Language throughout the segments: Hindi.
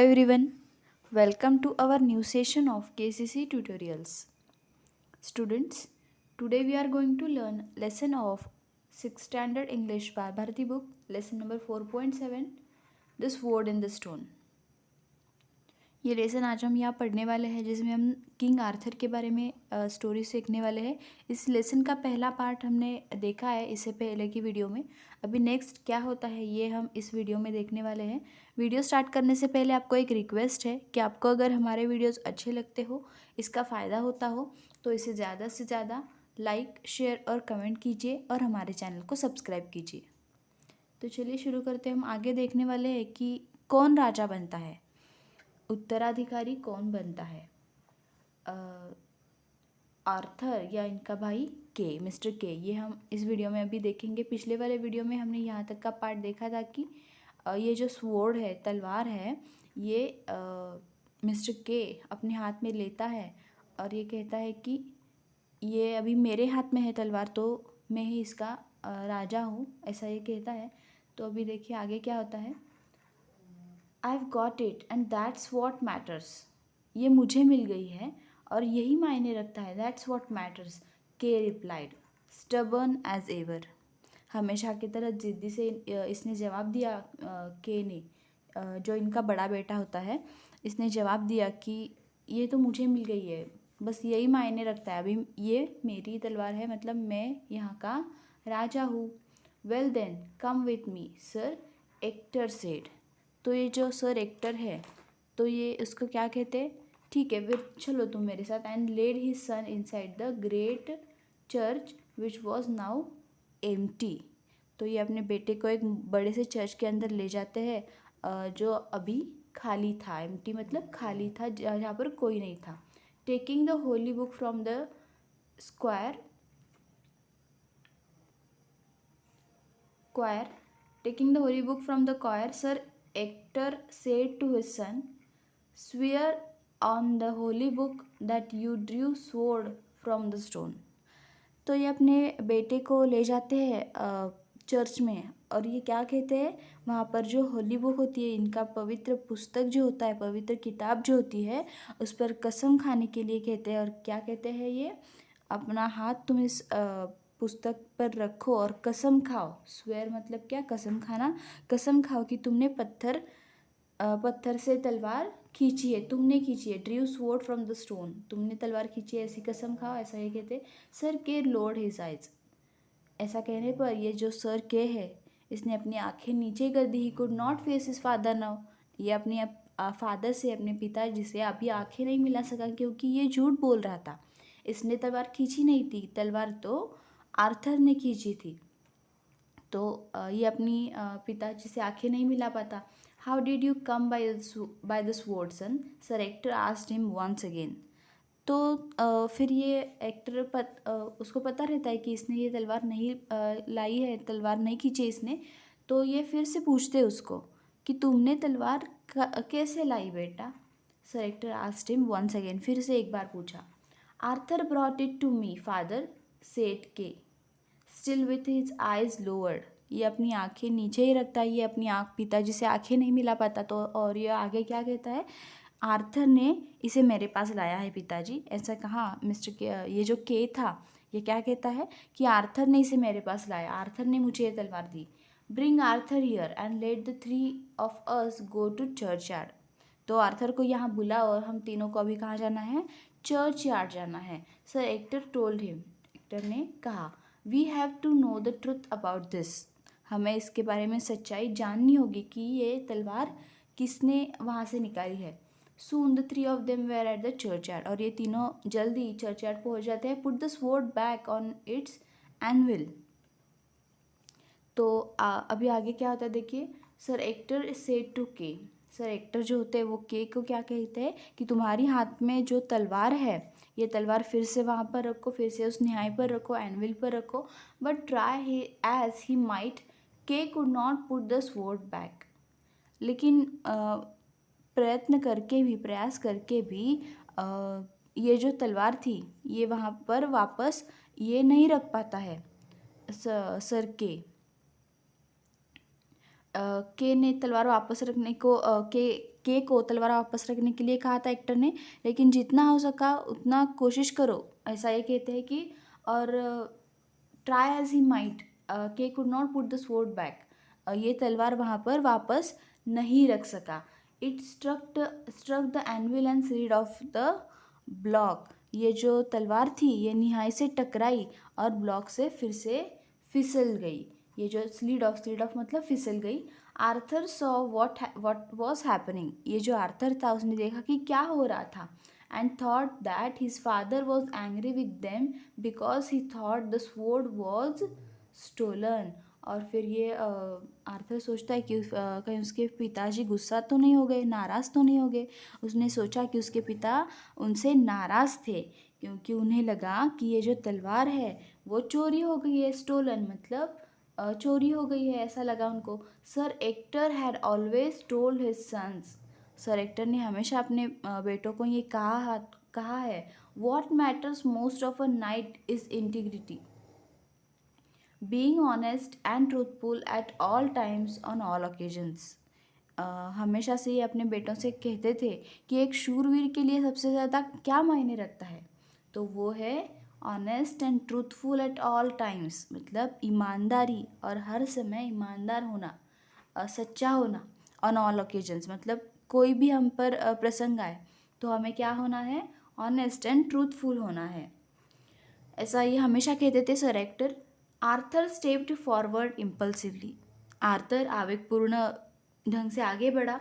everyone, welcome to our new session of KCC tutorials. Students, today we are going to learn lesson of 6th standard English by Bharati book, lesson number 4.7, this word in the stone. ये लेसन आज हम यहाँ पढ़ने वाले हैं जिसमें हम किंग आर्थर के बारे में स्टोरी सीखने वाले हैं। इस लेसन का पहला पार्ट हमने देखा है इससे पहले की वीडियो में। अभी नेक्स्ट क्या होता है ये हम इस वीडियो में देखने वाले हैं। वीडियो स्टार्ट करने से पहले आपको एक रिक्वेस्ट है कि आपको अगर हमारे वीडियोस अच्छे लगते हो, इसका फ़ायदा होता हो, तो इसे ज़्यादा से ज़्यादा लाइक, शेयर और कमेंट कीजिए और हमारे चैनल को सब्सक्राइब कीजिए। तो चलिए शुरू करते हैं। हम आगे देखने वाले हैं कि कौन राजा बनता है, उत्तराधिकारी कौन बनता है। आर्थर या इनका भाई के, मिस्टर के, ये हम इस वीडियो में अभी देखेंगे। पिछले वाले वीडियो में हमने यहाँ तक का पार्ट देखा था कि ये जो स्वॉर्ड है, तलवार है, ये मिस्टर के अपने हाथ में लेता है और ये कहता है कि ये अभी मेरे हाथ में है तलवार, तो मैं ही इसका राजा हूँ, ऐसा ये कहता है। तो अभी देखिए आगे क्या होता है। I've got it and that's what matters. ये मुझे मिल गई है और यही मायने रखता है। That's what matters. के replied, stubborn as ever. हमेशा की तरह जिद्दी से इसने जवाब दिया। के ने, जो इनका बड़ा बेटा होता है, इसने जवाब दिया कि ये तो मुझे मिल गई है, बस यही मायने रखता है, अभी ये मेरी तलवार है, मतलब मैं यहाँ का राजा हूँ। Well then come with me sir, Ector said. तो ये जो सर एक्टर है, तो ये उसको क्या कहते हैं, ठीक है फिर चलो तुम मेरे साथ। And led his son inside the great church which was now empty. तो ये अपने बेटे को एक बड़े से चर्च के अंदर ले जाते हैं जो अभी खाली था। एम्प्टी मतलब खाली था, जहाँ पर कोई नहीं था। Taking the Holi book from the square taking the holy book from the choir, Sir Ector said to his son, swear on the holy book that you drew sword from the stone. तो ये अपने बेटे को ले जाते हैं चर्च में और ये क्या कहते हैं, वहाँ पर जो होली बुक होती है, इनका पवित्र पुस्तक जो होता है, पवित्र किताब जो होती है, उस पर कसम खाने के लिए कहते हैं। और क्या कहते हैं ये, अपना हाथ तुम इस पुस्तक पर रखो और कसम खाओ। स्वेयर मतलब क्या, कसम खाना। कसम खाओ कि तुमने पत्थर से तलवार खींची है, तुमने खींची है। ड्रीव स्वॉर्ड फ्रॉम द स्टोन, तुमने तलवार खींची है, ऐसी कसम खाओ, ऐसा ये कहते। सर के लोड हिज आइज। ऐसा कहने पर ये जो सर के है, इसने अपनी आंखें नीचे कर दी। He could not face his father now. ये अपने फादर से, अपने पिताजी से अभी आंखें नहीं मिला सका क्योंकि ये झूठ बोल रहा था। इसने तलवार खींची नहीं थी, तलवार तो आर्थर ने खींची थी। तो ये अपनी पिताजी से आंखें नहीं मिला पाता। How did you come by the sword son, sir Ector asked him once again. तो फिर ये एक्टर उसको पता रहता है कि इसने ये तलवार नहीं लाई है, तलवार नहीं खींची इसने। तो ये फिर से पूछते उसको कि तुमने तलवार कैसे लाई बेटा। Sir Ector asked him once again, फिर से एक बार पूछा। Arthur brought it to me father, said Kay, still with his eyes lowered. ये अपनी आंखें नीचे ही रखता है, ये अपनी पिताजी से आंखें नहीं मिला पाता। तो और ये आगे क्या कहता है, आर्थर ने इसे मेरे पास लाया है पिताजी, ऐसा कहा मिस्टर के। ये जो के था, ये क्या कहता है कि आर्थर ने इसे मेरे पास लाया, आर्थर ने मुझे ये तलवार दी। Bring Arthur here and let the 3 of us go to churchyard. तो आर्थर को यहाँ बुला और हम तीनों को अभी कहाँ जाना है, चर्च यार्ड जाना है। Sir Ector told him, Ector ने कहा, we have to know the truth about this. हमें इसके बारे में सच्चाई जाननी होगी कि ये तलवार किसने वहाँ से निकाली है। Soon the 3 of them were at the churchyard, और ये तीनों जल्दी चर्चयार्ड पहुँच जाते हैं। Put the sword back on its anvil। तो अभी आगे क्या होता है देखिए। सर एक्टर सेड टू के, सर एक्टर जो होते हैं वो के को क्या कहते हैं कि तुम्हारी हाथ में जो तलवार है, ये तलवार फिर से वहाँ पर रखो, फिर से उस न्याय पर रखो, एनविल पर रखो। But try as he might, के could not put the sword back. लेकिन प्रयत्न करके भी, प्रयास करके भी ये जो तलवार थी, ये वहाँ पर वापस ये नहीं रख पाता है। सर के ने तलवार वापस रखने को के के को तलवार वापस रखने के लिए कहा था एक्टर ने, लेकिन जितना हो सका उतना कोशिश करो, ऐसा ये कहते हैं कि, और ट्राई एज ही माइट के could not put the sword back, ये तलवार वहाँ पर वापस नहीं रख सका। It struck the anvil and slid off the block, ये जो तलवार थी ये निहाई से टकराई और ब्लॉक से फिर से फिसल गई। ये जो स्लिड ऑफ मतलब फिसल गई। Arthur saw what was happening, ये जो आर्थर था उसने देखा कि क्या हो रहा था, and thought that his father was angry with them because he thought the sword was stolen. और फिर ये आर्थर सोचता है कि कहीं उसके पिताजी गुस्सा तो नहीं हो गए, नाराज़ तो नहीं हो गए। उसने सोचा कि उसके पिता उनसे नाराज़ थे क्योंकि उन्हें लगा कि ये जो तलवार है वो चोरी हो गई है, स्टोलन मतलब चोरी हो गई है, ऐसा लगा उनको। Sir Ector had always told his sons, sir Ector ने हमेशा अपने बेटों को ये कहा है, what matters most of a knight is integrity, being honest and truthful at all times on all occasions. हमेशा से ये अपने बेटों से कहते थे कि एक शूरवीर के लिए सबसे ज़्यादा क्या मायने रखता है, तो वो है honest and truthful at all times, मतलब ईमानदारी और हर समय ईमानदार होना, सच्चा होना। ऑन ऑल ओकेजन्स मतलब कोई भी हम पर प्रसंग आए तो हमें क्या होना है, ऑनेस्ट एंड ट्रूथफुल होना है, ऐसा ये हमेशा कहते थे sir Ector. Arthur stepped forward impulsively, Arthur आवेगपूर्ण ढंग से आगे बढ़ा।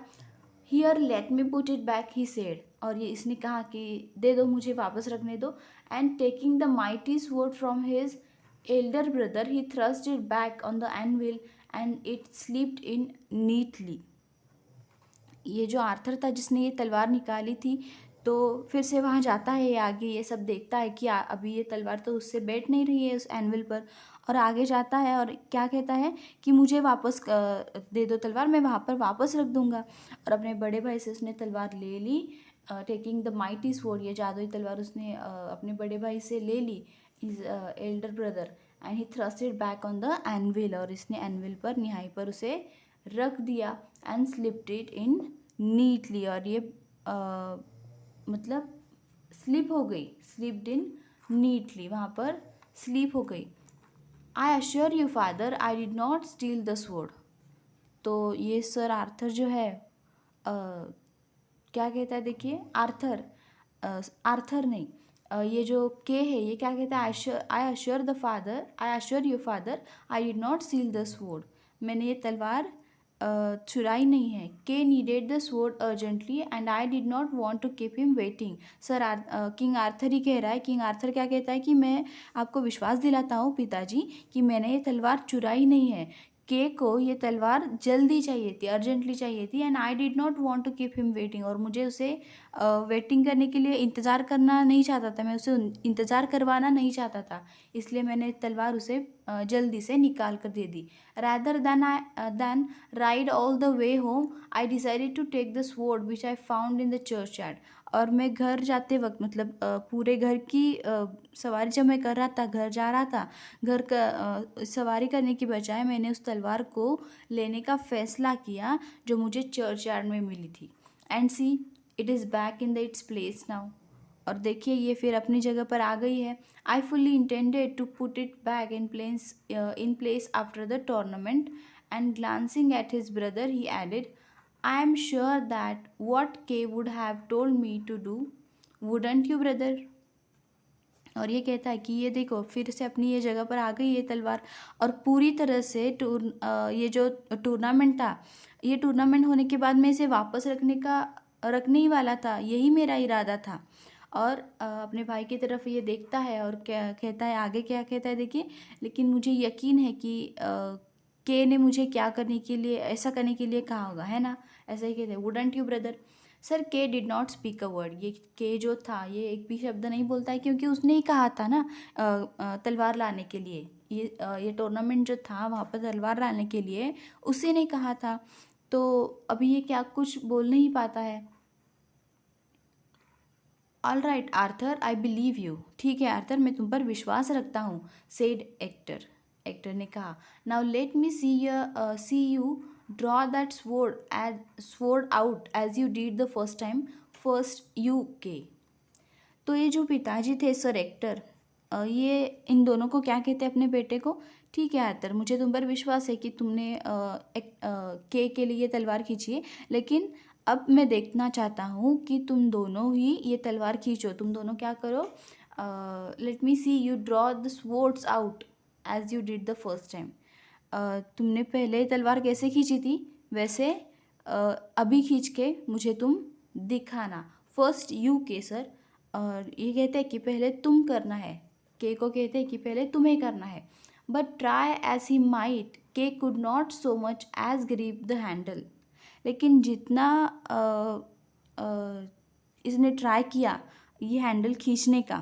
Here let me put it back he said, और ये इसने कहा कि दे दो, मुझे वापस रखने दो। And taking the mighty sword from his elder brother he thrust it back on the anvil and it slipped in neatly. ये जो आर्थर था जिसने ये तलवार निकाली थी, तो फिर से वहाँ जाता है, ये आगे ये सब देखता है कि अभी ये तलवार तो उससे बैठ नहीं रही है उस एनविल पर, और आगे जाता है और क्या कहता है कि मुझे वापस दे दो तलवार, मैं वहाँ पर वापस रख दूँगा। और अपने बड़े भाई से उसने तलवार ले ली, टेकिंग द माइटी स्वॉर्ड, ये जादुई तलवार उसने अपने बड़े भाई से ले ली, his elder brother, and he thrusted back on the anvil, और इसने एनविल पर निहाई पर उसे रख दिया। And slipped it in neatly, और ये मतलब स्लिप हो गई, स्लिप्ड इन नीटली, वहाँ पर स्लीप हो गई। आई assure you father I did not steal the sword, तो ये सर आर्थर जो है क्या कहता है, देखिए आर्थर, आर्थर नहीं, ये जो के है ये क्या कहता है, I assure the father, I assure you father I did not steal the sword, मैंने ये तलवार चुराई नहीं है। He needed the sword urgently and I did not want to keep him waiting. Sir King Arthur ही कह रहा है, किंग आर्थर क्या कहता है कि मैं आपको विश्वास दिलाता हूँ पिताजी कि मैंने ये तलवार चुराई नहीं है, के को ये तलवार जल्दी चाहिए थी, अर्जेंटली चाहिए थी, and I did not want to keep him waiting, और मुझे उसे वेटिंग करने के लिए इंतज़ार करना नहीं चाहता था, मैं उसे इंतज़ार करवाना नहीं चाहता था, इसलिए मैंने तलवार उसे जल्दी से निकाल कर दे दी। Rather than ride all the way home I decided to take the sword which I found in the church yard, और मैं घर जाते वक्त मतलब पूरे घर की सवारी जब मैं कर रहा था, घर जा रहा था, घर का सवारी करने की बजाय मैंने उस तलवार को लेने का फ़ैसला किया जो मुझे चर्च यार्ड में मिली थी। And see it is back in the its place now, और देखिए ये फिर अपनी जगह पर आ गई है। I fully intended to put it back in place after the tournament, and glancing at his brother he added, I am sure that what K would have told me to do, wouldn't you brother? और ये कहता है कि ये देखो फिर से अपनी ये जगह पर आ गई ये तलवार, और पूरी तरह से ये जो टूर्नामेंट था, ये टूर्नामेंट होने के बाद मैं इसे वापस रखने ही वाला था, यही मेरा इरादा था। और अपने भाई की तरफ ये देखता है और क्या कहता है, आगे क्या कहता है देखिए, लेकिन मुझे यकीन है कि के ने मुझे क्या करने के लिए, ऐसा करने के लिए कहा होगा, है ना, ऐसा ही कहते हैं, वुडंट यू ब्रदर। सर के did not speak a word, ये के जो था ये एक भी शब्द नहीं बोलता है क्योंकि उसने ही कहा था ना तलवार लाने के लिए, ये टूर्नामेंट जो था वहाँ पर तलवार लाने के लिए उसी ने कहा था, तो अभी ये क्या कुछ बोल नहीं पाता है। All right Arthur I believe you, ठीक है आर्थर मैं तुम पर विश्वास रखता हूँ, सेड एक्टर, एक्टर ने कहा। Now let me see you draw that sword out as you did the first time. First you K. तो ये जो पिताजी थे सर एक्टर, ये इन दोनों को क्या कहते हैं अपने बेटे को? ठीक है आर्थर, मुझे तुम पर विश्वास है कि तुमने के लिए तलवार खींची है, लेकिन अब मैं देखना चाहता हूँ कि तुम दोनों ही ये तलवार खींचो। तुम दोनों क्या करो? Let me see you draw the swords out as you did the first time. तुमने पहले तलवार कैसे खींची थी वैसे अभी खींच के मुझे तुम दिखाना। फर्स्ट यू के सर, और ये कहते हैं कि पहले तुम करना है, के को कहते हैं कि पहले तुम्हें करना है। But try as he might के could not so much as grip the handle. लेकिन जितना इसने ट्राई किया ये हैंडल खींचने का,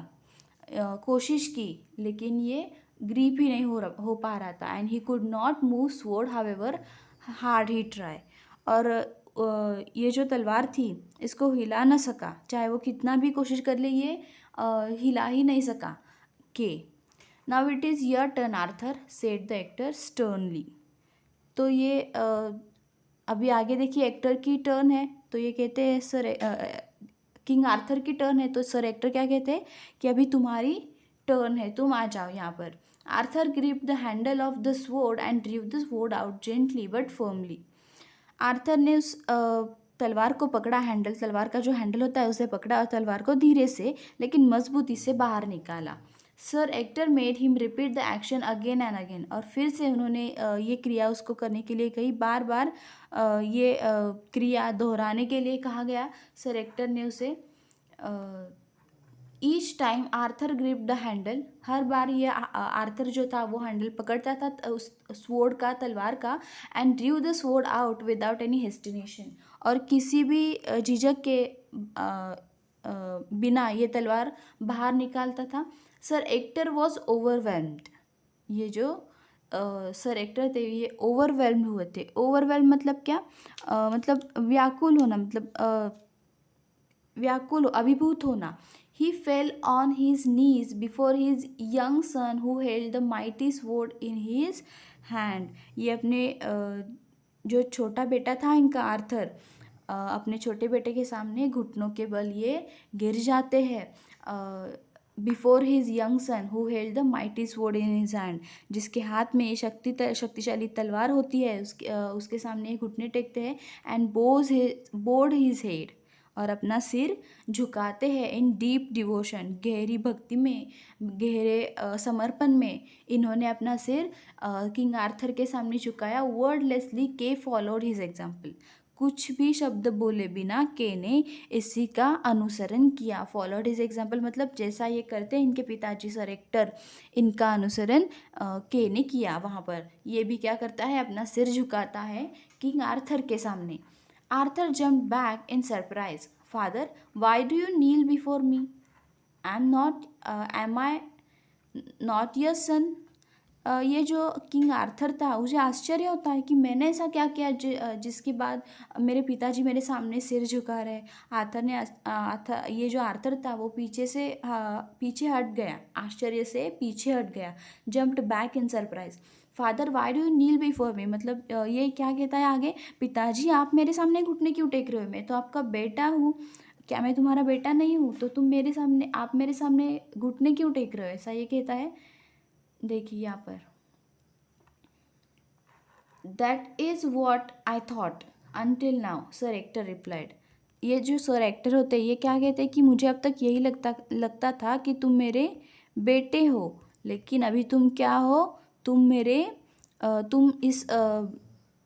कोशिश की, लेकिन ये ग्रीप ही नहीं हो पा रहा था। And he could not move sword however hard he try. और ये जो तलवार थी इसको हिला ना सका, चाहे वो कितना भी कोशिश कर ले, ये हिला ही नहीं सका के। Now it is your turn Arthur, said the actor sternly. तो ये अभी आगे देखिए एक्टर की टर्न है, तो ये कहते हैं सर, किंग आर्थर की टर्न है, तो सर एक्टर क्या कहते हैं कि अभी तुम्हारी टर्न है, तुम आ जाओ यहाँ पर। Arthur grip the handle of the sword and drew the sword out gently but firmly. Arthur ने उस तलवार को पकड़ा, हैंडल, तलवार का जो हैंडल होता है उसे पकड़ा और तलवार को धीरे से लेकिन मजबूती से बाहर निकाला। Sir actor made him repeat the action again and again. और फिर से उन्होंने ये क्रिया उसको करने के लिए कही, बार बार ये क्रिया दोहराने के लिए कहा गया। सर एक्टर ने उसे each time Arthur grip the handle, हर बार ये आर्थर जो था वो हैंडल पकड़ता था उस स्वॉर्ड का, तलवार का। And drew the sword out without any hesitation, और किसी भी झिझक के बिना ये तलवार बाहर निकालता था। Sir actor was overwhelmed. ये जो सर एक्टर थे ये ओवरवेल्म्ड हुए थे। ओवरवेल्म मतलब क्या? मतलब व्याकुल होना, मतलब व्याकुल, अभिभूत होना। He fell on his knees before his young son who held the mighty sword in his hand. ये अपने जो छोटा बेटा था इनका आर्थर, अपने छोटे बेटे के सामने घुटनों के बल ये गिर जाते हैं। Before his young son who held the mighty sword in his hand, जिसके हाथ में ये शक्तिशाली तलवार होती है, उसके सामने घुटने टेकते हैं। एंड बोर्ड हिज हेड, और अपना सिर झुकाते हैं। इन डीप डिवोशन, गहरी भक्ति में, गहरे समर्पण में इन्होंने अपना सिर किंग आर्थर के सामने झुकाया। वर्डलेसली के फॉलोड हिज एग्जाम्पल, कुछ भी शब्द बोले बिना के ने इसी का अनुसरण किया। फॉलोड हिज एग्जाम्पल मतलब जैसा ये करते हैं इनके पिताजी सर एक्टर, इनका अनुसरण के ने किया। वहाँ पर ये भी क्या करता है, अपना सिर झुकाता है किंग आर्थर के सामने। Arthur jumped back in surprise. Father, why do you kneel before me? Am I not your son? ये जो किंग आर्थर था उसे आश्चर्य होता है कि मैंने ऐसा क्या किया जिसके बाद मेरे पिताजी मेरे सामने सिर झुका रहे। ये जो आर्थर था वो पीछे हट गया, आश्चर्य से पीछे हट गया। Jumped back in surprise. Father why do you kneel before me, मतलब ये क्या कहता है आगे, पिताजी आप मेरे सामने घुटने क्यों टेक रहे हो? मैं तो आपका बेटा हूँ, क्या मैं तुम्हारा बेटा नहीं हूँ? तो आप मेरे सामने घुटने क्यों टेक रहे हो? ऐसा ये कहता है। देखिए यहाँ पर, that is what I thought until now, sir actor replied. ये जो सर एक्टर होते हैं ये क्या कहते हैं कि मुझे अब तक यही लगता था कि तुम मेरे बेटे हो, लेकिन अभी तुम क्या हो? तुम इस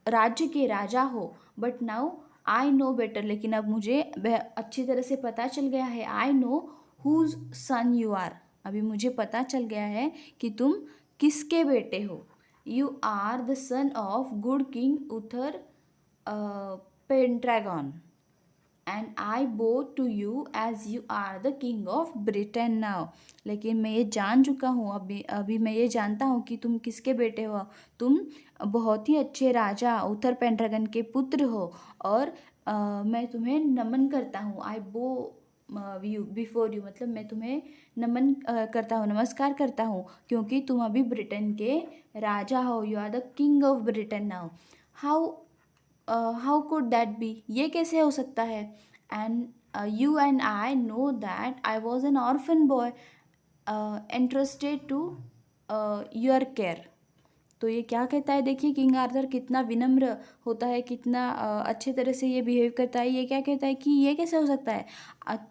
राज्य के राजा हो। But now I know better, लेकिन अब मुझे अच्छी तरह से पता चल गया है। I know whose son you are, अभी मुझे पता चल गया है कि तुम किसके बेटे हो। You are the son of good King Uther Pendragon, and I bow to you as you are the king of Britain now. लेकिन मैं ये जान चुका हूँ, अभी मैं ये जानता हूँ कि तुम किसके बेटे हो। तुम बहुत ही अच्छे राजा उथर पेंट्रागन के पुत्र हो, और मैं तुम्हें नमन करता हूँ। आई बो यू बिफोर यू, मतलब मैं तुम्हें नमन करता हूँ, नमस्कार करता हूँ, क्योंकि तुम अभी ब्रिटेन के राजा हो। You are the king of Britain now. How how could that be, ये कैसे हो सकता है? And you and I know that I was an orphan boy entrusted to your care। तो ये क्या कहता है, देखिए किंग आर्थर कितना विनम्र होता है, कितना अच्छे तरह से ये बिहेव करता है। ये क्या कहता है कि ये कैसे हो सकता है,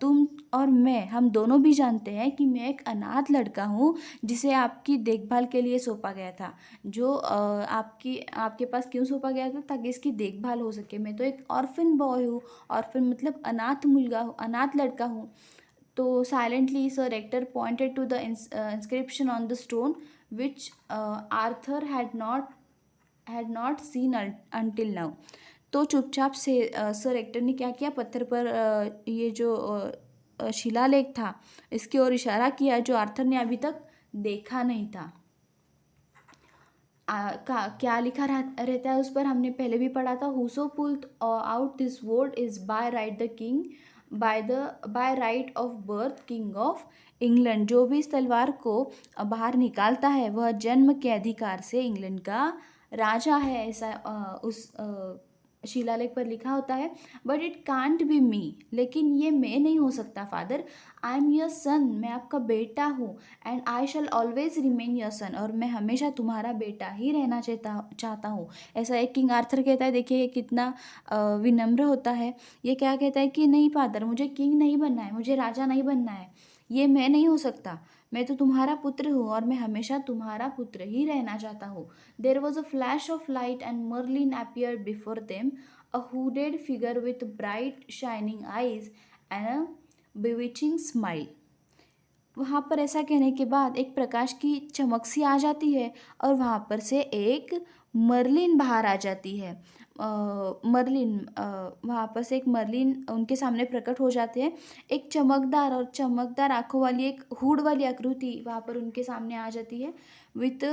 तुम और मैं, हम दोनों भी जानते हैं कि मैं एक अनाथ लड़का हूँ जिसे आपकी देखभाल के लिए सौंपा गया था। जो आपके पास क्यों सौंपा गया था, ताकि इसकी देखभाल हो सके। मैं तो एक ऑर्फन बॉय हूँ, ऑर्फन मतलब अनाथ मुलगा हूँ, अनाथ लड़का हूँ। तो silently Sir Ector pointed to the inscription on the stone, which Arthur had not seen until now। तो चुपचाप से सर एक्टर ने क्या किया, पत्थर पर ये जो शिलालेख था इसकी ओर इशारा किया जो आर्थर ने अभी तक देखा नहीं था। क्या लिखा रहता है उस पर, हमने पहले भी पढ़ा था। Whoso pulled out this word is by right the king, by right of birth king of England. जो भी इस तलवार को बाहर निकालता है वह जन्म के अधिकार से इंग्लैंड का राजा है, ऐसा उस शिलालेख पर लिखा होता है। बट इट कांट बी मी, लेकिन ये मैं नहीं हो सकता father. I am your son, मैं आपका बेटा हूँ। And I shell always remain your son, और मैं हमेशा तुम्हारा बेटा ही रहना चाहता हूँ। ऐसा एक किंग आर्थर कहता है। देखिए ये कितना विनम्र होता है। ये क्या कहता है कि नहीं फादर, मुझे किंग नहीं बनना है, मुझे राजा नहीं बनना है, ये मैं नहीं हो सकता। मैं तो तुम्हारा पुत्र हूँ और मैं हमेशा तुम्हारा पुत्र ही रहना चाहता हूँ। There was a flash of light and Merlin appeared before them, a hooded figure with bright shining eyes and a bewitching smile। वहाँ पर ऐसा कहने के बाद एक प्रकाश की चमक सी आ जाती है और वहाँ पर से एक मर्लिन बाहर आ जाती है। मर्लिन, वहाँ पर से एक मर्लिन उनके सामने प्रकट हो जाते हैं। एक चमकदार आंखों वाली एक हुड वाली आकृति वहाँ पर उनके सामने आ जाती है, विथ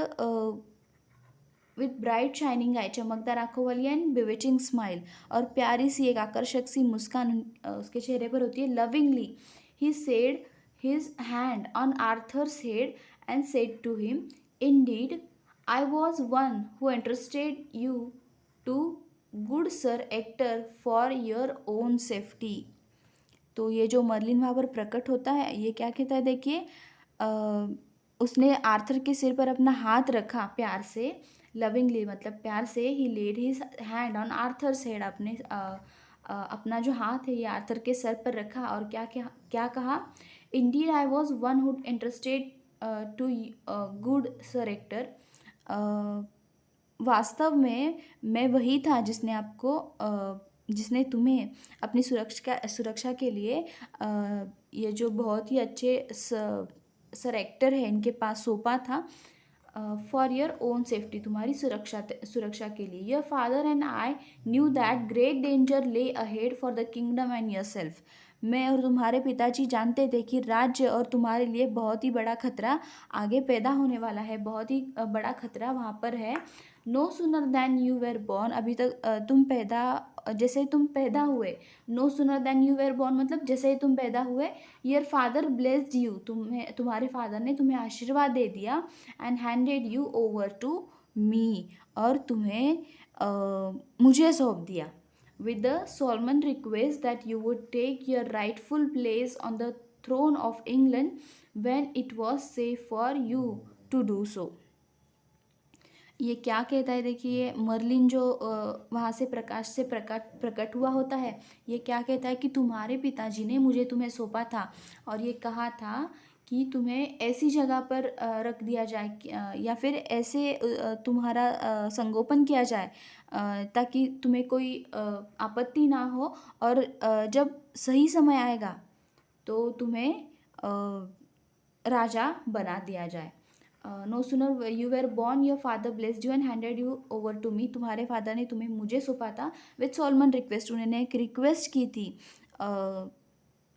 ब्राइट शाइनिंग आई, चमकदार आंखों वाली, एंड बिविचिंग स्माइल, और प्यारी सी एक आकर्षक सी मुस्कान उसके चेहरे पर होती है। Lovingly he said his hand on Arthur's head and said to him, indeed, I was one who entrusted you to good Sir Ector for your own safety। तो ये जो मर्लिन वहाँ पर प्रकट होता है, ये क्या कहता है, देखिए उसने आर्थर के सिर पर अपना हाथ रखा प्यार से, लविंगली मतलब प्यार से। He laid his hand on Arthur's head, अपना जो हाथ है ये आर्थर के सर पर रखा, और क्या क्या क्या कहा, indeed I was one who'd interested to good sir Ector. वास्तव में मैं वही था जिसने तुम्हें अपनी सुरक्षा के लिए ये जो बहुत ही अच्छे सर एक्टर है इनके पास सौंपा था, फॉर योर ओन सेफ्टी, तुम्हारी सुरक्षा के लिए। Your father and I knew that great danger lay ahead for the kingdom and yourself. मैं और तुम्हारे पिताजी जानते थे कि राज्य और तुम्हारे लिए बहुत ही बड़ा खतरा आगे पैदा होने वाला है, बहुत ही बड़ा खतरा वहाँ पर है। No sooner then you were born, अभी तक जैसे तुम पैदा हुए। No sooner then you were born मतलब जैसे ही तुम पैदा हुए। योर फादर ब्लेस्ड यू, तुम्हारे फादर ने तुम्हें आशीर्वाद दे दिया। And handed you over to me, और तुम्हें मुझे सौंप दिया। with the solemn request that you would take your rightful place on the throne of England when it was safe for you to do so। ये क्या कहता है, देखिए मर्लिन जो वहाँ से प्रकाश से प्रकट हुआ होता है, ये क्या कहता है कि तुम्हारे पिताजी ने तुम्हें सौंपा था और ये कहा था कि तुम्हें ऐसी जगह पर रख दिया जाए, या फिर ऐसे तुम्हारा संगोपन किया जाए ताकि तुम्हें कोई आपत्ति ना हो, और जब सही समय आएगा तो तुम्हें राजा बना दिया जाए। No sooner you were born your father blessed you and handed you over to me, तुम्हारे फादर ने तुम्हें मुझे सौंपा था। विथ सोलमन रिक्वेस्ट, उन्होंने एक रिक्वेस्ट की थी,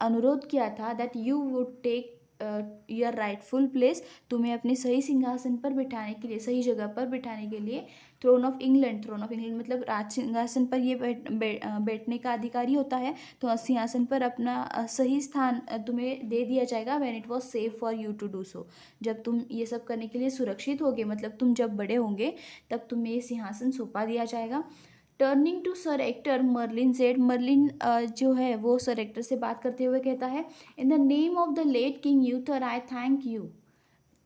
अनुरोध किया था, that you would take your rightful place, तुम्हें अपने सही सिंहासन पर बिठाने के लिए, सही जगह पर बिठाने के लिए। थ्रोन ऑफ इंग्लैंड मतलब राज सिंहासन पर ये बैठने का अधिकारी होता है, तो सिंहासन पर अपना सही स्थान तुम्हें दे दिया जाएगा। When it was safe for you to do so, जब तुम ये सब करने के लिए सुरक्षित होगे, मतलब तुम जब बड़े होंगे तब तुम्हें ये सिंहासन सौंपा दिया जाएगा। Turning to sir Ector Merlin said, Merlin जो है वो सर एक्टर से बात करते हुए कहता है, in the name of the late King Uther I thank you.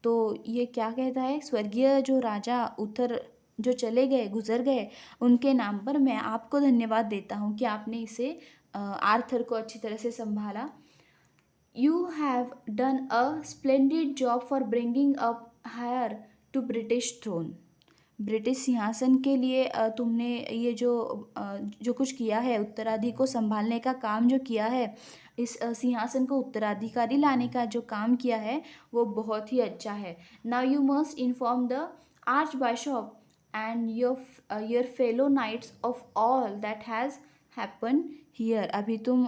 तो ये क्या कहता है, स्वर्गीय जो राजा उथर जो चले गए, गुजर गए, उनके नाम पर मैं आपको धन्यवाद देता हूँ कि आपने इसे आर्थर को अच्छी तरह से संभाला। You have done a splendid job for bringing up heir to British throne. British सिंहासन के लिए तुमने ये जो कुछ किया है, उत्तराधि को संभालने का काम जो किया है, इस सिंहासन को उत्तराधिकारी लाने का जो काम किया है, वो बहुत ही अच्छा है। Now you must inform the archbishop and your fellow knights of all that has happen here. अभी तुम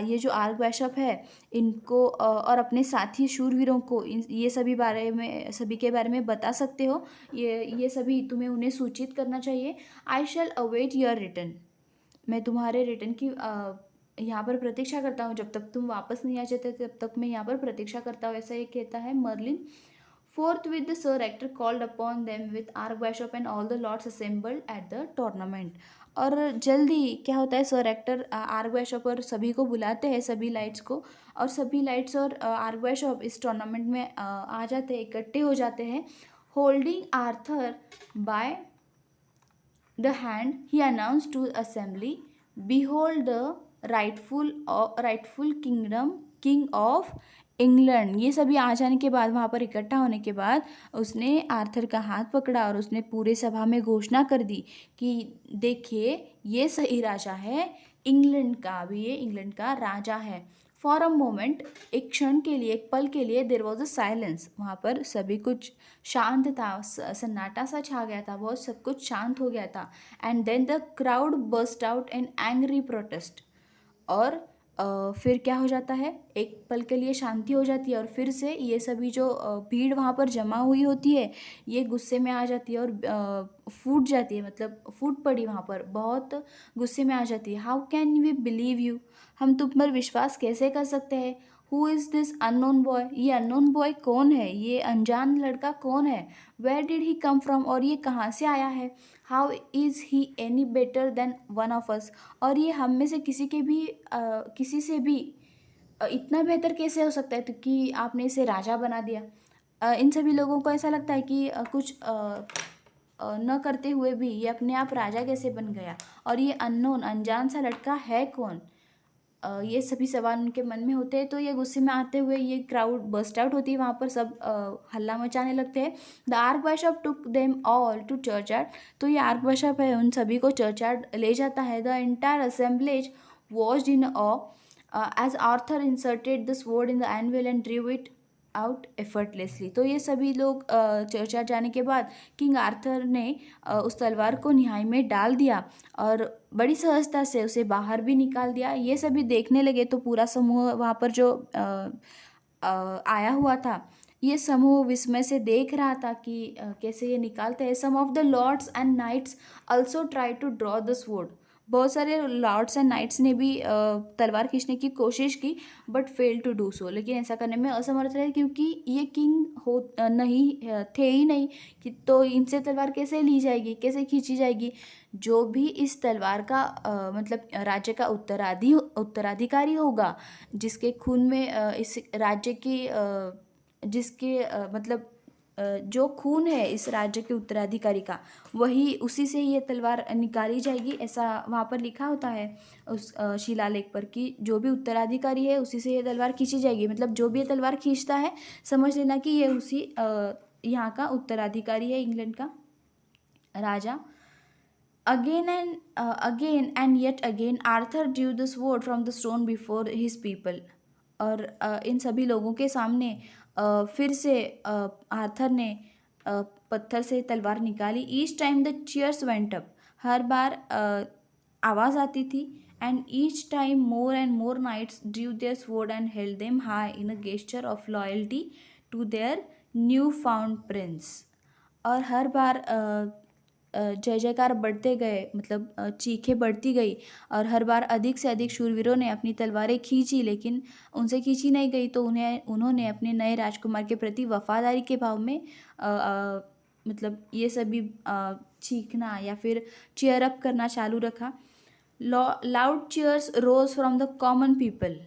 ये जो आर्क बाइशॉप है, इनको और अपने साथी शूरवीरों को ये सभी के बारे में बता सकते हो। ये सभी तुम्हें उन्हें सूचित करना चाहिए। आई शैल अवेट योर रिटर्न। मैं तुम्हारे रिटर्न की यहाँ पर प्रतीक्षा करता हूँ, जब तक तुम वापस नहीं आ जाते तब तक मैं यहाँ पर प्रतीक्षा करता हूँ, ऐसा ये कहता है Merlin. Forth with the sir Ector called upon them with archbishop and all the lords assembled at the tournament. और जल्दी क्या होता है, सर एक्टर आर्क बाइशॉप और सभी को बुलाते हैं, सभी लाइट्स को, और सभी लाइट्स और आर्क बाइशॉप इस टूर्नामेंट में आ जाते हैं, इकट्ठे हो जाते हैं। Holding Arthur by the hand he announce to assembly, behold the rightful king of England. ये सभी आ जाने के बाद, वहाँ पर इकट्ठा होने के बाद, उसने आर्थर का हाथ पकड़ा और उसने पूरे सभा में घोषणा कर दी कि देखिए ये सही राजा है इंग्लैंड का, अभी ये इंग्लैंड का राजा है। फॉर अ मोमेंट, एक क्षण के लिए, एक पल के लिए, देर वॉज अ साइलेंस। वहाँ पर सभी कुछ शांत था, सन्नाटा सा छा गया था, बहुत सब कुछ शांत हो गया था। And then the crowd burst out in angry protest. और फिर क्या हो जाता है, एक पल के लिए शांति हो जाती है और फिर से ये सभी जो भीड़ वहाँ पर जमा हुई होती है, ये गुस्से में आ जाती है और फूट जाती है, मतलब फूट पड़ी वहाँ पर, बहुत गुस्से में आ जाती है। How can we believe you, हम तुम पर विश्वास कैसे कर सकते हैं। Who is this unknown boy, ये अननोन बॉय कौन है, ये अनजान लड़का कौन है। Where did he come from, और ये कहाँ से आया है। How is he any better than one of us, और ये हम में से किसी से भी इतना बेहतर कैसे हो सकता है, तो कि आपने इसे राजा बना दिया। इन सभी लोगों को ऐसा लगता है कि कुछ न करते हुए भी ये अपने आप राजा कैसे बन गया, और ये अननोन अनजान सा लड़का है कौन। ये सभी सवाल उनके मन में होते हैं। तो ये गुस्से में आते हुए ये क्राउड बस्ट आउट होती है, वहाँ पर सब हल्ला मचाने लगते हैं। The archbishop took them all to churchyard, तो ये आर्क बाइशॉप है उन सभी को चर्च यार्ड ले जाता है। The entire assemblage watched in awe as Arthur inserted the sword in the anvil and drew it out effortlessly. तो ये सभी लोग चर्च यार्ड जाने के बाद किंग आर्थर ने उस तलवार को निहाई में डाल दिया और बड़ी सहजता से उसे बाहर भी निकाल दिया। ये सभी देखने लगे तो पूरा समूह वहाँ पर जो आया हुआ था, ये समूह विस्मय से देख रहा था कि कैसे ये निकालते हैं। Some of the lords and knights also try to draw the sword, बहुत सारे लॉर्ड्स एंड नाइट्स ने भी तलवार खींचने की कोशिश की, but fail to do so, लेकिन ऐसा करने में असमर्थ रहे, क्योंकि ये किंग नहीं थे ही नहीं कि तो इनसे तलवार कैसे ली जाएगी, कैसे खींची जाएगी। जो भी इस तलवार का मतलब राज्य का उत्तराधिकारी होगा, जिसके खून में इस राज्य की जिसके मतलब जो खून है इस राज्य के उत्तराधिकारी का, वही उसी से ही ये तलवार निकाली जाएगी, ऐसा वहाँ पर लिखा होता है उस शिलालेख पर, कि जो भी उत्तराधिकारी है उसी से ये तलवार खींची जाएगी। मतलब जो भी ये तलवार खींचता है, समझ लेना कि ये उसी यहाँ का उत्तराधिकारी है, इंग्लैंड का राजा। Again and yet again Arthur drew the sword from the stone before his people। और इन सभी लोगों के सामने फिर से आर्थर ने पत्थर से तलवार निकाली। Each time the cheers went up, हर बार आवाज़ आती थी। And each time more and more knights drew their sword and held them high in a gesture of loyalty to their new found prince. और हर बार जय जयकार बढ़ते गए, मतलब चीखें बढ़ती गई, और हर बार अधिक से अधिक शूरवीरों ने अपनी तलवारें खींची, लेकिन उनसे खींची नहीं गई, तो उन्होंने अपने नए राजकुमार के प्रति वफादारी के भाव में मतलब ये सभी चीखना या फिर चीयर अप करना चालू रखा। Loud cheers rose from the common people.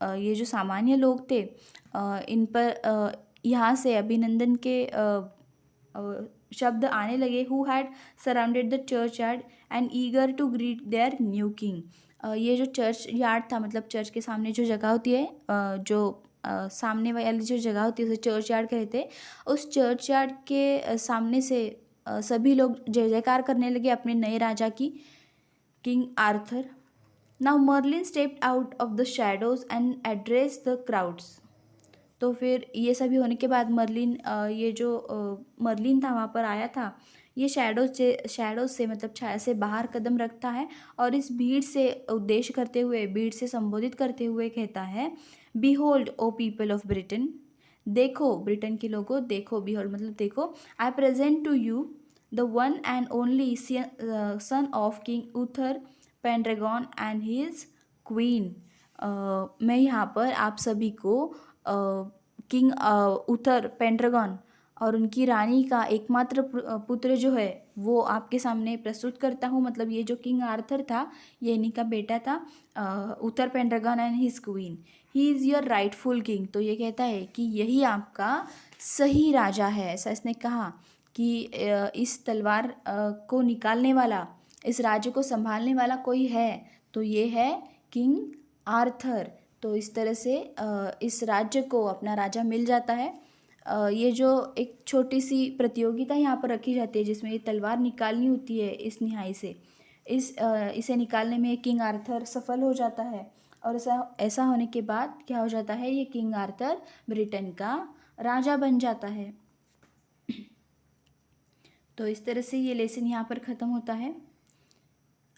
ये जो सामान्य लोग थे इन पर यहाँ से अभिनंदन के शब्द आने लगे। Who had surrounded the church yard and eager to greet their new king. ये जो चर्च यार्ड था, मतलब चर्च के सामने जो जगह होती है, जो सामने वाली जो जगह होती है उसे चर्च यार्ड कहते हैं। उस चर्च यार्ड के सामने से सभी लोग जय जयकार करने लगे अपने नए राजा की, king Arthur. Now Merlin stepped out of the shadows and address the crowds. तो फिर ये सभी होने के बाद मर्लिन, ये जो मर्लिन था वहाँ पर आया था। ये शैडोज से मतलब छाया से बाहर कदम रखता है और इस भीड़ से उद्देश्य करते हुए, भीड़ से संबोधित करते हुए कहता है, behold O people of Britain. देखो ब्रिटेन के लोगों, देखो, बीहोल्ड मतलब देखो, I present to you the one and only son of King Uther Pendragon and his queen. मैं यहाँ पर आप सभी को किंग उथर पेंड्रेगॉन और उनकी रानी का एकमात्र पुत्र जो है वो आपके सामने प्रस्तुत करता हूँ। मतलब ये जो किंग आर्थर था ये इन्हीं का बेटा था, Uther Pendragon and his queen. He is your rightful king. तो ये कहता है कि यही आपका सही राजा है। ऐसा इसने कहा कि इस तलवार को निकालने वाला, इस राज्य को संभालने वाला कोई है तो ये है किंग आर्थर। तो इस तरह से इस राज्य को अपना राजा मिल जाता है। ये जो एक छोटी सी प्रतियोगिता यहाँ पर रखी जाती है जिसमें ये तलवार निकालनी होती है इस निहाई से, इसे निकालने में किंग आर्थर सफल हो जाता है। और ऐसा होने के बाद क्या हो जाता है, ये किंग आर्थर ब्रिटेन का राजा बन जाता है। तो इस तरह से ये लेसन यहाँ पर ख़त्म होता है।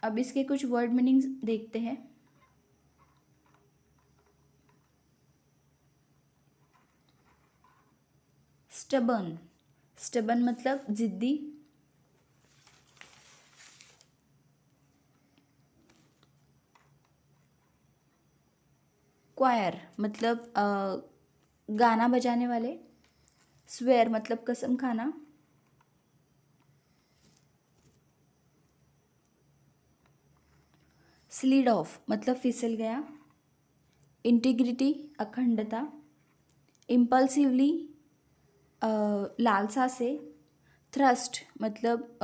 अब इसके कुछ वर्ड मीनिंग्स देखते हैं। स्टबर्न, स्टबर्न मतलब जिद्दी। क्वायर मतलब गाना बजाने वाले। स्वेयर मतलब कसम खाना। स्लीड ऑफ मतलब फिसल गया। इंटीग्रिटी अखंडता। इम्पल्सिवली लालसा से। थ्रस्ट मतलब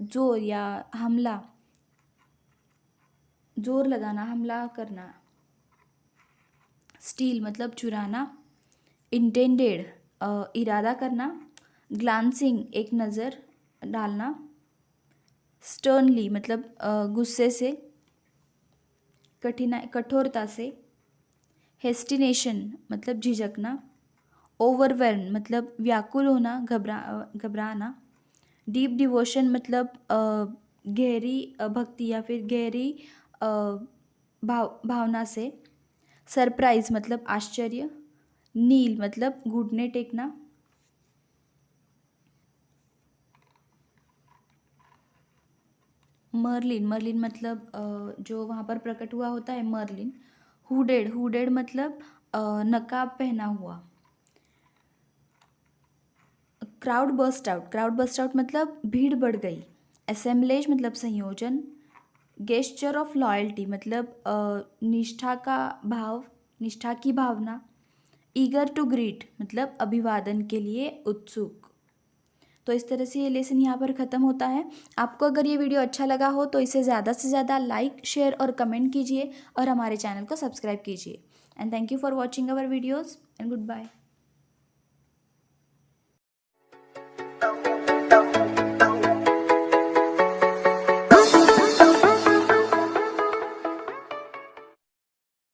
जोर या हमला, जोर लगाना, हमला करना। स्टील मतलब चुराना। इंटेंडेड इरादा करना। ग्लांसिंग एक नज़र डालना। स्टर्नली मतलब गुस्से से, कठोरता से। हेस्टिनेशन मतलब झिझकना। ओवरवेल्म मतलब व्याकुल होना, घबराना। डीप डिवोशन मतलब गहरी भक्ति या फिर गहरी भावना से। सरप्राइज मतलब आश्चर्य। नील मतलब घुटने टेकना। मर्लिन, मर्लिन मतलब जो वहाँ पर प्रकट हुआ होता है मर्लिन। हुडेड, हुडेड मतलब नकाब पहना हुआ। Crowd burst out, crowd burst out मतलब भीड़ बढ़ गई। असेंबलेज मतलब संयोजन। गेस्चर ऑफ लॉयल्टी मतलब निष्ठा का भाव, निष्ठा की भावना। ईगर टू ग्रीट मतलब अभिवादन के लिए उत्सुक। तो इस तरह से ये लेसन यहाँ पर ख़त्म होता है। आपको अगर ये वीडियो अच्छा लगा हो तो इसे ज़्यादा से ज़्यादा लाइक, शेयर और कमेंट कीजिए और हमारे चैनल को सब्सक्राइब कीजिए। And thank you for watching our videos and good bye.